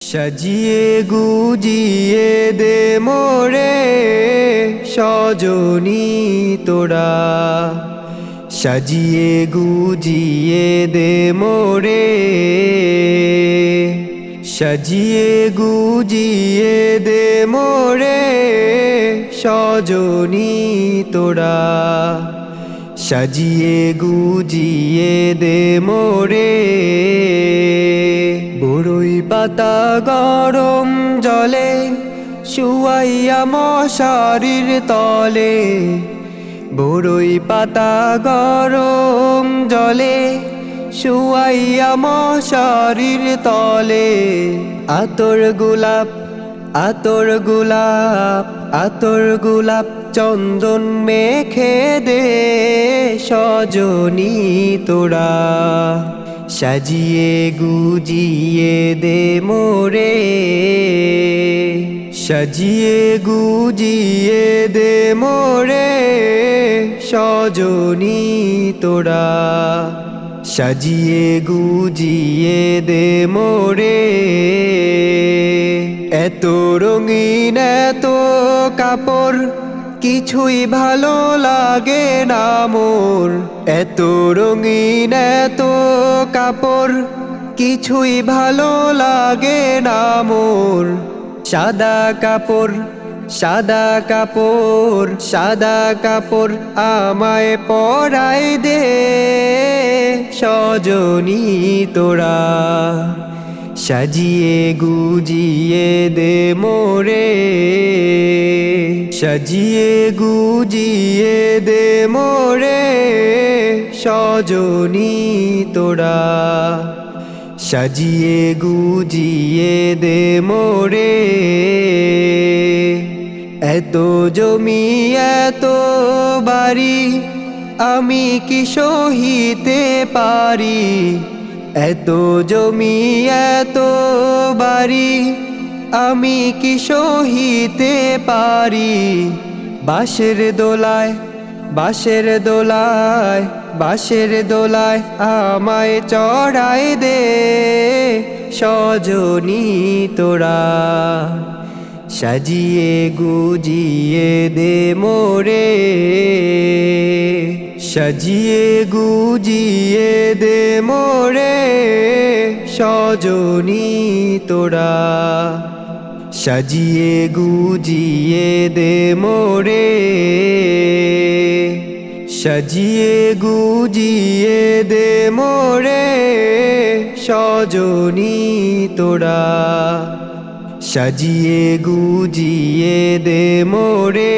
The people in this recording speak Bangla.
সাজিয়ে গুজিয়ে দে মোরে সজনী তোরা, সাজিয়ে গুজিয়ে দে মোরে, সাজিয়ে গুজিয়ে দে মোরে সজনী তোরা, সাজিয়ে গুজিয়ে দে মোরে। বড়ই পাতা গরম জলে শুয়াইয়া মশারির তলে, বড়ই পাতা গরম জলে শুয়াইয়া মশারির তলে। আতর গোলাপ আতর গোলাপ আতর গোলাপ চন্দন মেখে দে সজনী তোরা, সাজিয়ে গুজিয়ে দে মোরে, সাজিয়ে গুজিয়ে দে মোরে সজনী তোরা, সাজিয়ে গুজিয়ে দে মোরে। এত রঙিন এত কাপড় কিছুই ভালো লাগে না মোর, এত রঙিন এত কাপড় কিছুই ভালো লাগে না মোর। সাদা কাপড় সাদা কাপড় সাদা কাপড় আমায় পরাই দে সজনী তোরা, সাজিয়ে গুজিয়ে দে মোরে, সাজিয়ে গুজিয়ে দে মোরে সজনী তোরা, সাজিয়ে গুজিয়ে দে মোরে। এত জমি এত বাড়ি আমি কি সহিতে পারি, এত জমি এত বাড়ি আমি কি সহিতে পারি। বাঁশের দোলায় বাঁশের দোলায় বাঁশের দোলায় আমায় চড়াই দে সজনী তোরা, সাজিয়ে গুজিয়ে দে মোরে, সাজিয়ে গুজিয়ে দে মোরে সজনী তোরা, সাজিয়ে গুজিয়ে দে মোরে, সাজিয়ে গুজিয়ে দে মোরে সজনী তোরা, সাজিয়ে গুজিয়ে দে মোরে।